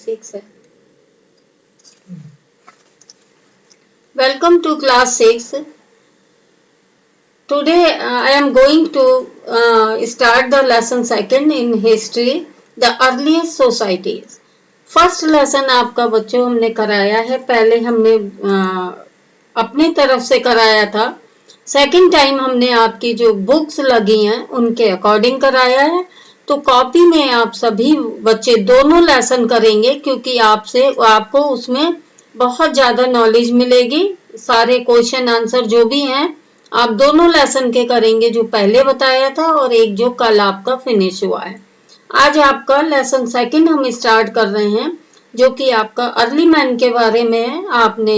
6 है। Welcome to class 6. Today I am going to start the lesson 2 in history, the earliest societies. First lesson आपका बच्चों हमने कराया है, पहले हमने अपनी तरफ से कराया था। सेकंड टाइम हमने आपकी जो बुक्स लगी हैं उनके अकॉर्डिंग कराया है। तो कॉपी में आप सभी बच्चे दोनों लेसन करेंगे, क्योंकि आपको उसमें बहुत ज्यादा नॉलेज मिलेगी। सारे क्वेश्चन आंसर जो भी हैं आप दोनों लेसन के करेंगे, जो पहले बताया था और एक जो कल आपका फिनिश हुआ है। आज आपका लेसन 2 हम स्टार्ट कर रहे हैं, जो कि आपका अर्ली मैन के बारे में है। आपने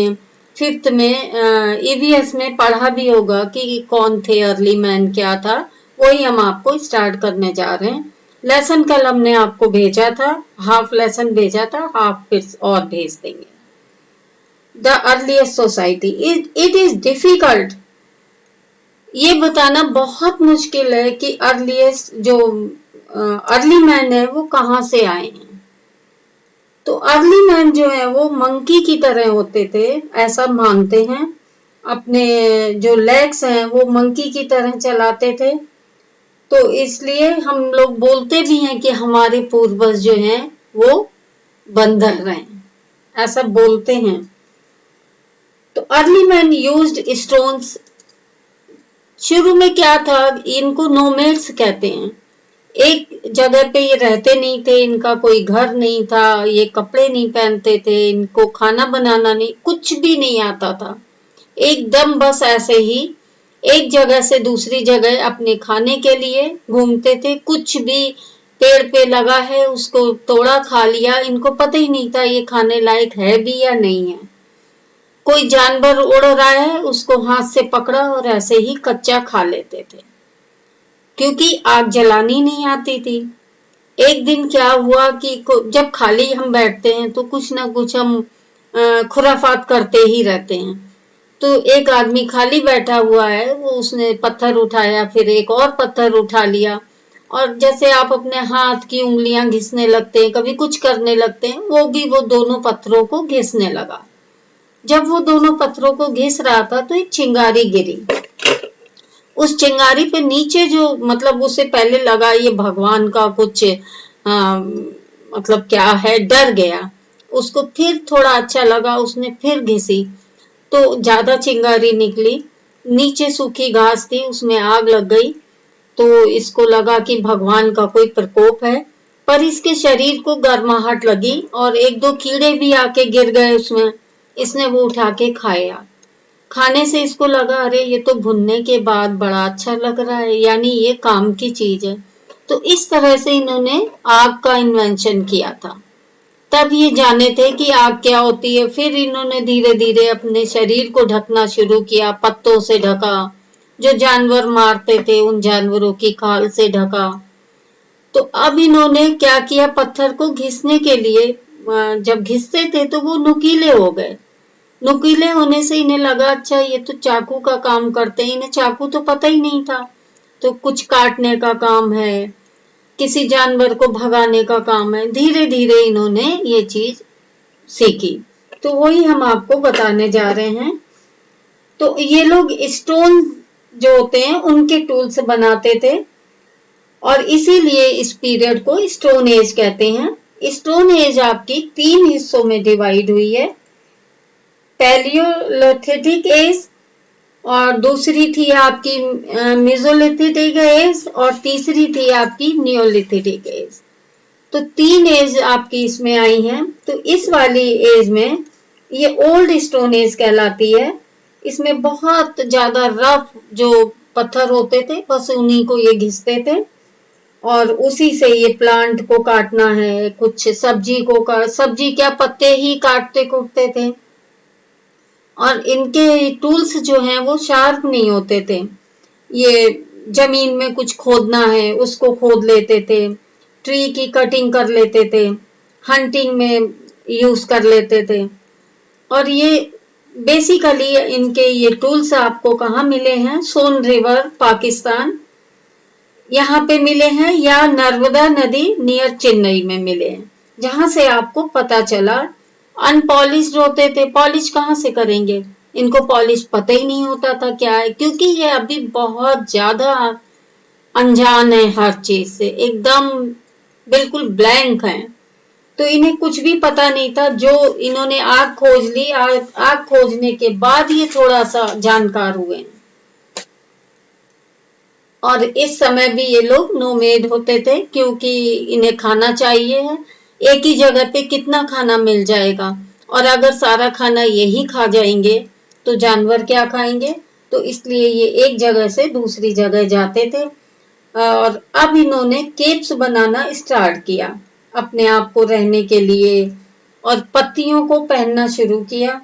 5th में ईवीएस में पढ़ा भी होगा कि कौन थे अर्ली मैन, क्या था, वही हम आपको स्टार्ट करने जा रहे हैं। लेसन कल हमने आपको भेजा था, हाफ लेसन भेजा था, हाफ फिर और भेज देंगे। The earliest society, it is difficult, ये बताना बहुत मुश्किल है कि अर्लीस्ट जो अर्ली मैन है वो कहाँ से आए हैं। तो अर्ली मैन जो है वो मंकी की तरह होते थे, ऐसा मानते हैं। अपने जो लेग्स हैं वो मंकी की तरह चलाते थे, तो इसलिए हम लोग बोलते भी हैं कि हमारे पूर्वज जो हैं वो बंदर हैं, ऐसा बोलते हैं। तो अर्ली मैन यूज्ड स्टोन्स। शुरू में क्या था, इनको नोमैड्स कहते हैं। एक जगह पे ये रहते नहीं थे, इनका कोई घर नहीं था, ये कपड़े नहीं पहनते थे, इनको खाना बनाना नहीं, कुछ भी नहीं आता था। एकदम बस ऐसे ही एक जगह से दूसरी जगह अपने खाने के लिए घूमते थे। कुछ भी पेड़ पे लगा है उसको तोड़ा खा लिया, इनको पता ही नहीं था ये खाने लायक है भी या नहीं है। कोई जानवर उड़ रहा है उसको हाथ से पकड़ा और ऐसे ही कच्चा खा लेते थे, क्योंकि आग जलानी नहीं आती थी। एक दिन क्या हुआ कि जब खाली हम बैठते हैं तो कुछ ना कुछ हम खुराफात करते ही रहते हैं। तो एक आदमी खाली बैठा हुआ है, वो उसने पत्थर उठाया, फिर एक और पत्थर उठा लिया, और जैसे आप अपने हाथ की उंगलियां घिसने लगते हैं, कभी कुछ करने लगते हैं, वो दोनों पत्थरों को घिसने लगा। जब वो दोनों पत्थरों को घिस रहा था तो एक चिंगारी गिरी। उस चिंगारी पे नीचे जो मतलब उसे पहले लगा ये भगवान का कुछ मतलब क्या है, डर गया। उसको फिर थोड़ा अच्छा लगा, उसने फिर घिसी तो ज्यादा चिंगारी निकली। नीचे सूखी घास थी, उसमें आग लग गई। तो इसको लगा कि भगवान का कोई प्रकोप है, पर इसके शरीर को गर्माहट लगी और एक दो कीड़े भी आके गिर गए उसमें। इसने वो उठा के खाया। खाने से इसको लगा अरे ये तो भुनने के बाद बड़ा अच्छा लग रहा है, यानी ये काम की चीज है। तो इस तरह से इन्होंने आग का इन्वेंशन किया था। तब ये जाने थे कि आग क्या होती है। फिर इन्होंने धीरे धीरे अपने शरीर को ढकना शुरू किया, पत्तों से ढका, जो जानवर मारते थे उन जानवरों की खाल से ढका। तो अब इन्होंने क्या किया, पत्थर को घिसने के लिए जब घिसते थे तो वो नुकीले हो गए। नुकीले होने से इन्हें लगा अच्छा ये तो चाकू का काम करते हैं। इन्हें चाकू तो पता ही नहीं था, तो कुछ काटने का काम है, किसी जानवर को भगाने का काम है। धीरे धीरे इन्होंने ये चीज सीखी, तो वही हम आपको बताने जा रहे हैं। तो ये लोग स्टोन जो होते हैं उनके टूल्स बनाते थे, और इसीलिए इस पीरियड को स्टोन एज कहते हैं। स्टोन एज आपकी 3 हिस्सों में डिवाइड हुई है, पैलियोलिथिक एज, और दूसरी थी आपकी मेसोलिथिक एज, और तीसरी थी आपकी नियोलिथिक एज। तो 3 एज आपकी इसमें आई हैं। तो इस वाली एज में ये ओल्ड स्टोन एज कहलाती है। इसमें बहुत ज्यादा रफ जो पत्थर होते थे, बस उन्हीं को ये घिसते थे और उसी से ये प्लांट को काटना है, कुछ सब्जी क्या पत्ते ही काटते कूटते थे। और इनके टूल्स जो हैं वो शार्प नहीं होते थे। ये जमीन में कुछ खोदना है उसको खोद लेते थे, ट्री की कटिंग कर लेते थे, हंटिंग में यूज कर लेते थे। और ये बेसिकली इनके ये टूल्स आपको कहाँ मिले हैं, सोन रिवर पाकिस्तान यहाँ पे मिले हैं, या नर्मदा नदी नियर चेन्नई में मिले हैं। जहां से आपको पता चला अनपॉलिश्ड होते थे, पॉलिश कहाँ से करेंगे, इनको पॉलिश पता ही नहीं होता था क्या है, क्योंकि ये अभी बहुत ज्यादा अनजान है हर चीज से, एकदम बिल्कुल ब्लैंक है। तो इन्हें कुछ भी पता नहीं था, जो इन्होंने आग खोज ली, आग खोजने के बाद ये थोड़ा सा जानकार हुए। और इस समय भी ये लोग नोमेड होते थे, क्योंकि इन्हें खाना चाहिए है, एक ही जगह पे कितना खाना मिल जाएगा, और अगर सारा खाना यही खा जाएंगे तो जानवर क्या खाएंगे, तो इसलिए ये एक जगह से दूसरी जगह जाते थे। और अब इन्होंने केप्स बनाना स्टार्ट किया अपने आप को रहने के लिए, और पत्तियों को पहनना शुरू किया।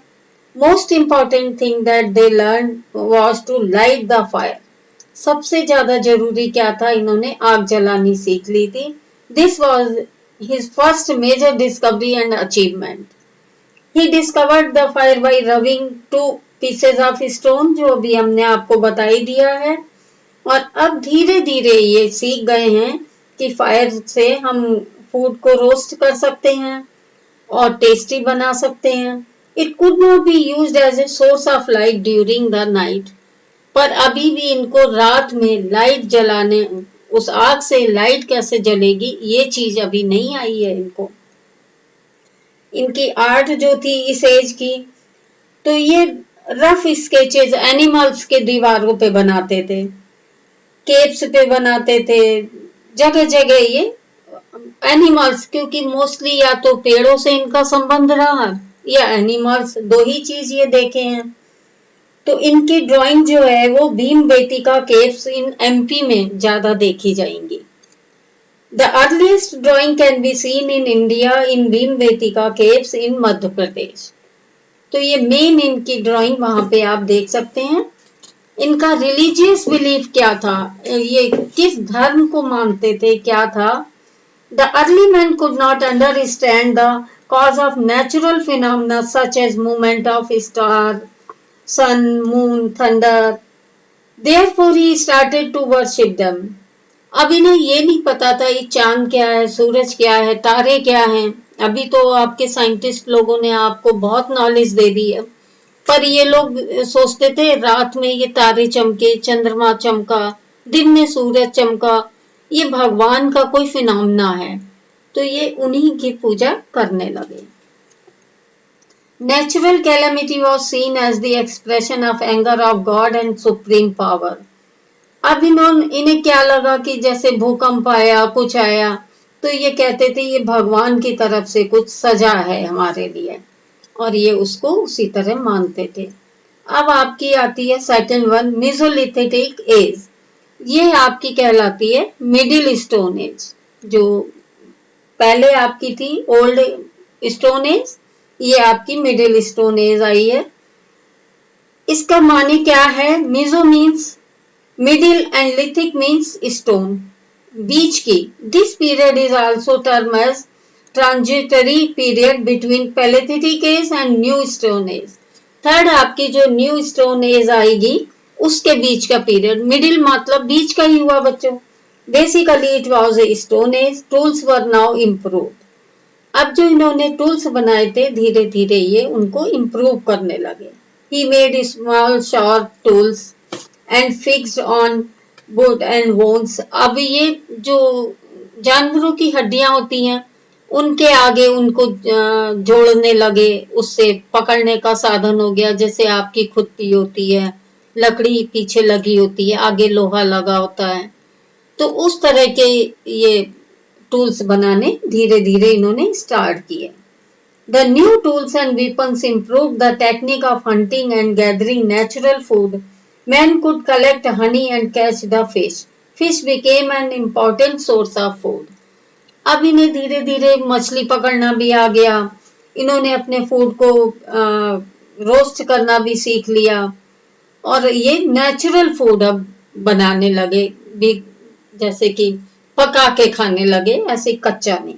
Most important thing that they learn was to light the fire. सबसे ज्यादा जरूरी क्या था, इन्होंने आग जलानी सीख ली थी। This was his first major discovery and achievement. He discovered the fire by rubbing two pieces of stone, जो अभी हमने आपको बता ही दिया है। और अब धीरे धीरे ये सीख गए हैं कि फायर से हम फूड को रोस्ट कर सकते हैं और टेस्टी बना सकते हैं। It could not be used as a source of light during the night, पर अभी भी इनको रात में लाइट जलाने, उस आग से लाइट कैसे जलेगी, ये चीज अभी नहीं आई है इनको। इनकी आर्ट जो थी इस एज की, तो ये रफ स्केचेस एनिमल्स के दीवारों पे बनाते थे, केप्स पे बनाते थे, जगह जगह ये एनिमल्स, क्योंकि मोस्टली या तो पेड़ों से इनका संबंध रहा या एनिमल्स, दो ही चीज ये देखे हैं। तो इनकी ड्राइंग जो है वो भीमबेटका केव्स इन एमपी में ज्यादा देखी जाएंगी। The earliest drawing can be seen in India in Bhimbetka caves in Madhya Pradesh. तो ये मेन इनकी ड्राइंग वहां पे आप देख सकते हैं। इनका रिलीजियस बिलीफ क्या था, ये किस धर्म को मानते थे, क्या था। The early man could not understand the cause of natural phenomena such as movement of star, sun, moon, thunder. Therefore he started to worship them. अब इन्हें ये नहीं पता था ये चांद क्या है, सूरज क्या है, तारे क्या हैं। अभी तो आपके साइंटिस्ट लोगों ने आपको बहुत नॉलेज दे दी है, पर ये लोग सोचते थे रात में ये तारे चमके, चंद्रमा चमका, दिन में सूरज चमका, ये भगवान का कोई फिनोमेना है, तो ये उन्हीं की पूजा करने लगे। Natural calamity was seen as the expression of anger of God and supreme power. अब इन्हें क्या लगा कि जैसे भूकंप आया, कुछ आया, तो ये कहते थे ये भगवान की तरफ से कुछ सजा है हमारे लिए, और ये उसको उसी तरह मानते थे। अब आपकी आती है सेकंड वन, मेसोलिथिक एज। ये आपकी कहलाती है मिडिल स्टोन एज। जो पहले आपकी थी ओल्ड स्टोन एज, ये आपकी मिडिल स्टोन एज आई है। इसका माने क्या है, meso means middle and lithic means stone, बीच की। This period is also term as transitory period between paleolithic age and new stone age. Third आपकी जो न्यू स्टोन एज आएगी उसके बीच का पीरियड, मिडिल मतलब बीच का ही हुआ बच्चों। Basically it was a stone age, tools were now improved. अब जो इन्होंने टूल्स बनाए थे धीरे धीरे ये उनको इम्प्रूव करने लगे। He made small sharp tools and fixed on would and bones. अब ये जो जानवरों की हड्डियां होती हैं उनके आगे उनको जोड़ने लगे, उससे पकड़ने का साधन हो गया। जैसे आपकी खुरपी होती है, लकड़ी पीछे लगी होती है, आगे लोहा लगा होता है, तो उस तरह के ये टूल्स बनाने धीरे धीरे इन्होंने स्टार्ट किए। The new tools and weapons improved the technique of hunting and gathering natural food. Men could collect honey and catch the fish. Fish became an important source of food. अब इन्हें धीरे धीरे मछली पकड़ना भी आ गया, इन्होंने अपने फूड को रोस्ट करना भी सीख लिया, और ये नेचुरल फूड अब बनाने लगे भी, जैसे कि पका के खाने लगे, ऐसे कच्चा नहीं।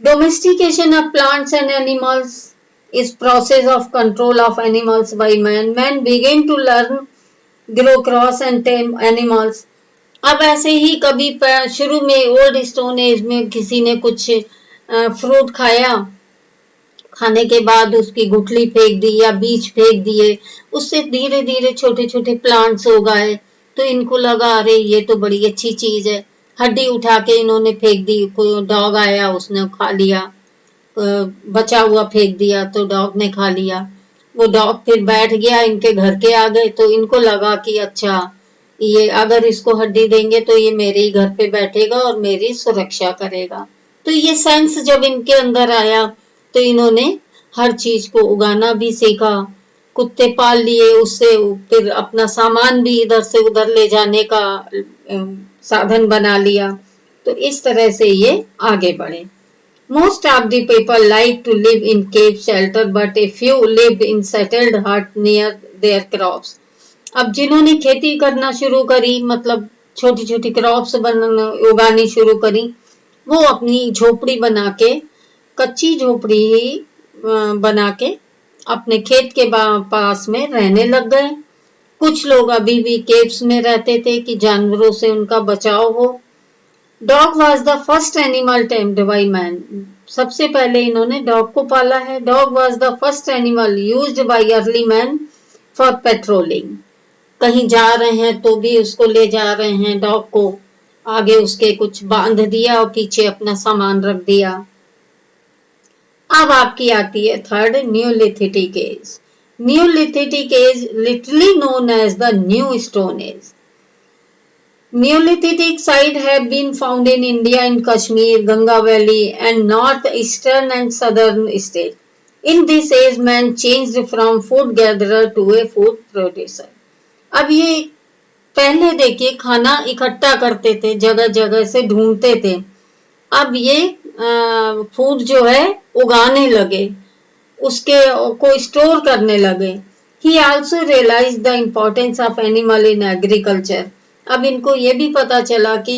Domestication of plants and animals is process of control of animals by man. Man begin to learn grow cross and tame animals. अब ऐसे ही कभी शुरू में ओल्ड स्टोन एज में किसी ने कुछ फ्रूट खाया, खाने के बाद उसकी गुठली फेंक दी या बीज फेंक दिए, उससे धीरे धीरे छोटे छोटे प्लांट्स हो गए। तो इनको लगा अरे ये तो बड़ी अच्छी चीज है, हड्डी उठा के इन्होंने फेंक दी, कोई डॉग आया उसने खा लिया, बचा हुआ फेंक दिया तो डॉग ने खा लिया। वो डॉग फिर बैठ गया इनके घर के आगे, तो इनको लगा कि अच्छा ये अगर इसको हड्डी देंगे तो ये मेरे ही घर पे बैठेगा और मेरी सुरक्षा करेगा। तो ये सेंस जब इनके अंदर आया तो इन्होंने हर चीज को उगाना भी सीखा, कुत्ते पाल लिए, उससे फिर अपना सामान भी इधर से उधर ले जाने का साधन बना लिया। तो इस तरह से ये आगे बढ़े। Most of the people like to live in cave shelter, but a few lived in settled hut near their crops. अब जिन्होंने खेती करना शुरू करी, मतलब छोटी छोटी क्रॉप्स उगानी शुरू करी, वो अपनी झोपड़ी बना के, कच्ची झोपड़ी ही बना के अपने खेत के पास में रहने लग गए। कुछ लोग अभी भी केव्स में रहते थे कि जानवरों से उनका बचाव हो। Dog was the first animal tamed by man. सबसे पहले इन्होंने डॉग को पाला है। Dog was the first animal used by early man for patrolling. कहीं जा रहे हैं तो भी उसको ले जा रहे हैं डॉग को, आगे उसके कुछ बांध दिया और पीछे अपना सामान रख दिया। अब आपकी आती है third, Neolithic age. Neolithic age literally known as the new stone age. Neolithic sites have been found in India in Kashmir, Ganga Valley and northeastern and southern states. In this age, man changed from food gatherer to a food producer. अब ये पहले देखिए खाना इकट्ठा करते थे, जगह जगह से ढूंढते थे। अब ये फूड जो है उगाने लगे, उसके को स्टोर करने लगे। He also realized the importance of animal in agriculture. अब इनको ये भी पता चला कि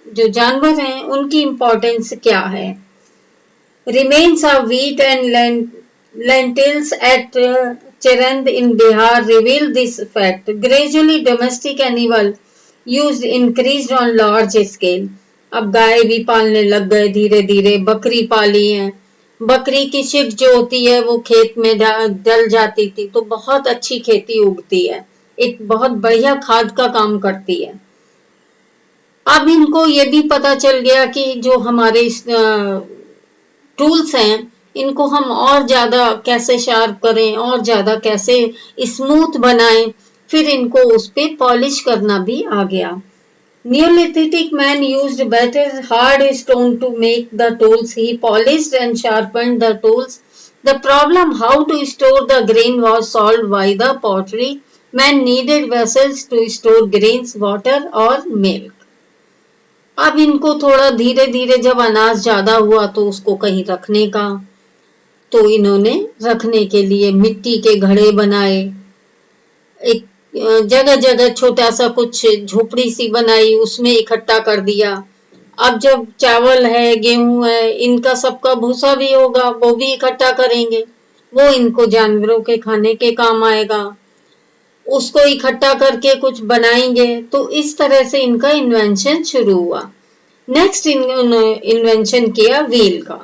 जो जानवर हैं उनकी इम्पोर्टेंस क्या है। Remains of wheat and lentils at Cherand in Bihar reveal this fact. Gradually domestic animal used increased on large scale. अब गाय भी पालने लग गए धीरे धीरे, बकरी पाली है। बकरी की शिट जो होती है वो खेत में डल जाती थी तो बहुत अच्छी खेती उगती है, एक बहुत बढ़िया खाद का काम करती है। अब इनको ये भी पता चल गया कि जो हमारे टूल्स हैं इनको हम और ज्यादा कैसे शार्प करें और ज्यादा कैसे स्मूथ बनाएं, फिर इनको उस पे पॉलिश करना भी आ गया। Neolithic man used better hard stone to make the tools. He polished and sharpened the tools. The problem how to store the grain was solved by the pottery. Man needed vessels to store grains, water और milk. अब इनको थोड़ा धीरे धीरे जब अनाज ज्यादा हुआ तो उसको कहीं रखने का, तो इन्होंने रखने के लिए मिट्टी के घड़े बनाए, एक जगह जगह छोटा सा कुछ झोपड़ी सी बनाई, उसमें इकट्ठा कर दिया। अब जब चावल है, गेहूं है, इनका सबका भूसा भी होगा, वो भी इकट्ठा करेंगे, वो इनको जानवरों के खाने के काम आएगा। उसको इकट्ठा करके कुछ बनाएंगे, तो इस तरह से इनका इन्वेंशन शुरू हुआ। नेक्स्ट इन्वेंशन किया व्हील का।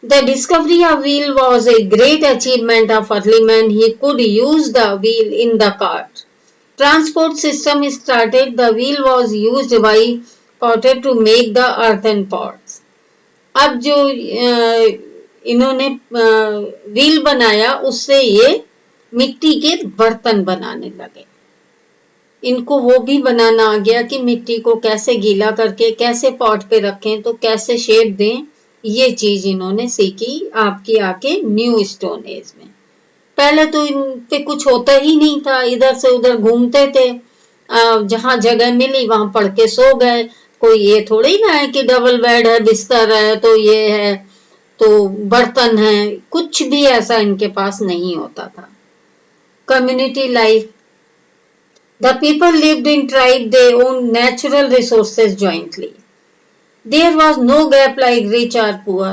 The discovery of wheel was a great achievement of early man. He could use the wheel in the cart. Transport system started. The wheel was used by potter to make the earthen pots. अब जो इन्होंने wheel बनाया उससे ये मिट्टी के बर्तन बनाने लगे। इनको वो भी बनाना आ गया कि मिट्टी को कैसे गीला करके कैसे पॉट पे रखें तो कैसे शेप दें, ये चीज इन्होंने सीखी आपकी आके न्यू स्टोन एज में। पहले तो इन पे कुछ होता ही नहीं था, इधर से उधर घूमते थे, जहां जगह मिली वहां पड़ के सो गए। कोई ये थोड़ी ना है कि डबल बेड है, बिस्तर है, तो ये है तो बर्तन है, कुछ भी ऐसा इनके पास नहीं होता था। Community life. The people lived in tribe, they owned natural resources jointly. There was no gap like rich or poor.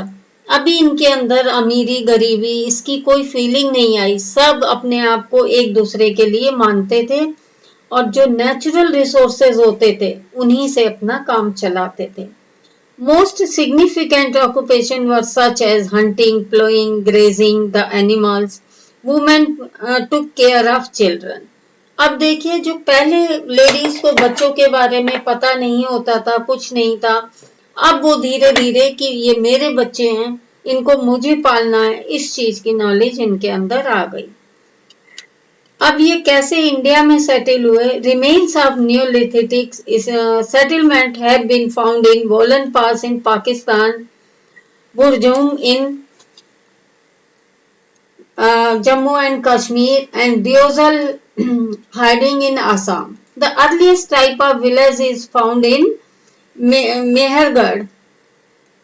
अभी इनके अंदर अमीरी गरीबी इसकी कोई फीलिंग नहीं आई, सब अपने आप को एक दूसरे के लिए मानते थे और जो नेचुरल रिसोर्सेज होते थे उन्हीं से अपना काम चलाते थे। Most significant occupations were such as hunting, plowing, grazing the animals. Women took care of children. अब देखिए जो पहले लेडीज को बच्चों के बारे में पता नहीं होता था, कुछ नहीं था, अब वो धीरे धीरे कि ये मेरे बच्चे हैं, इनको मुझे पालना है, इस चीज की नॉलेज इनके अंदर आ गई। अब ये कैसे इंडिया में सेटल हुए? Remains of neolithic settlement have been found in Bolan pass in Pakistan, Burzahom in Jammu and Kashmir, and Diozal hiding in Assam. The earliest type of village is found in Mehergarh.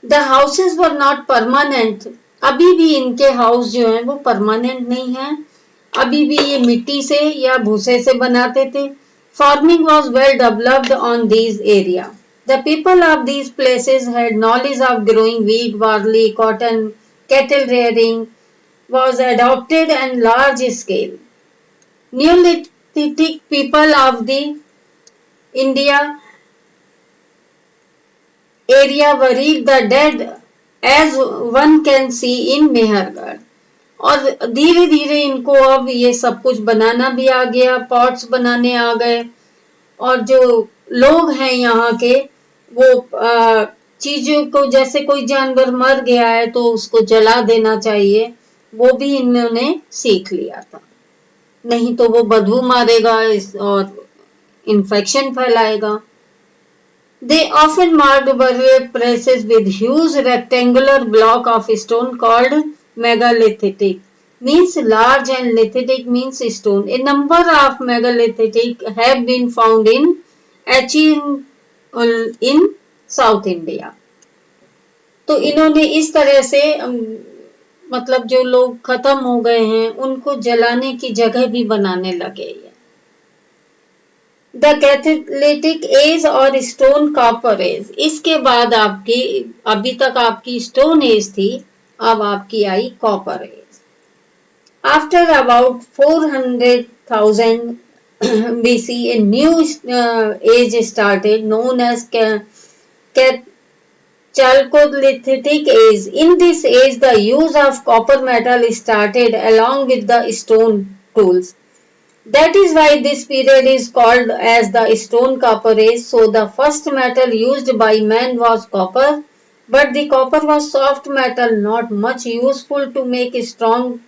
The houses were not permanent. अभी भी इनके house जो हैं वो permanent नहीं हैं, अभी भी ये मिट्टी से या भूसे से बनाते थे। Farming was well developed on these area. The people of these places had knowledge of growing wheat, barley, cotton, cattle rearing was adopted on large scale. Neolithic people of the India area buried the dead as one can see in Mehergarh. और धीरे धीरे इनको अब ये सब कुछ बनाना भी आ गया, पॉट्स बनाने आ गए, और जो लोग हैं यहाँ के वो चीजों को, जैसे कोई जानवर मर गया है तो उसको जला देना चाहिए, वो भी इन्होंने सीख लिया था, नहीं तो वो बदबू मारेगा और infection फैलाएगा। They often marked burial places with huge rectangular block of stone called megalithic, means large, and lithic means stone. A number of megalithic have been found in Achim in South India. तो इन्होंने इस तरह से मतलब जो लोग खत्म हो गए हैं उनको जलाने की जगह भी बनाने लगे। द कैथलेटिक एज और स्टोन कॉपर एज, इसके बाद आपकी, अभी तक आपकी स्टोन एज थी, अब आपकी आई copper age. After about 400,000 BC a new age started known as Chalcolithic age. In this age the use of copper metal started along with the stone tools. That is why this period is called as the stone copper age. So the first metal used by man was copper, but the copper was soft metal, not much useful to make strong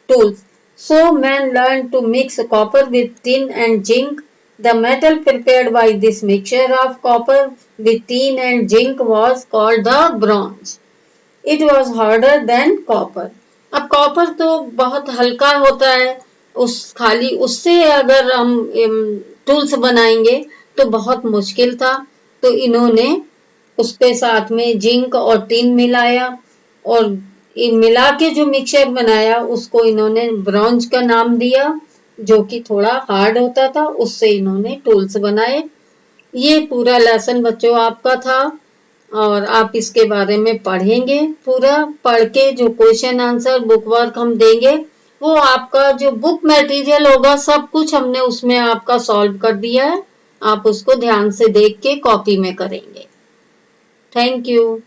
tools. So man learned to mix copper with tin and zinc. The metal prepared by this mixture of copper with tin and zinc was called the bronze. It was harder than copper. अब copper तो बहुत हल्का होता है, उस खाली उससे अगर हम टूल्स बनाएंगे तो बहुत मुश्किल था, तो इन्होंने उसके साथ में जिंक और टिन मिलाया और मिला के जो मिक्सचर बनाया उसको इन्होंने ब्रॉन्ज का नाम दिया, जो कि थोड़ा हार्ड होता था, उससे इन्होंने टूल्स बनाए। ये पूरा लेसन बच्चों आपका था और आप इसके बारे में पढ़ेंगे, पूरा पढ़ के जो क्वेश्चन आंसर बुक वर्क हम देंगे वो आपका जो बुक मटेरियल होगा सब कुछ हमने उसमें आपका सॉल्व कर दिया है, आप उसको ध्यान से देख के कॉपी में करेंगे। Thank you.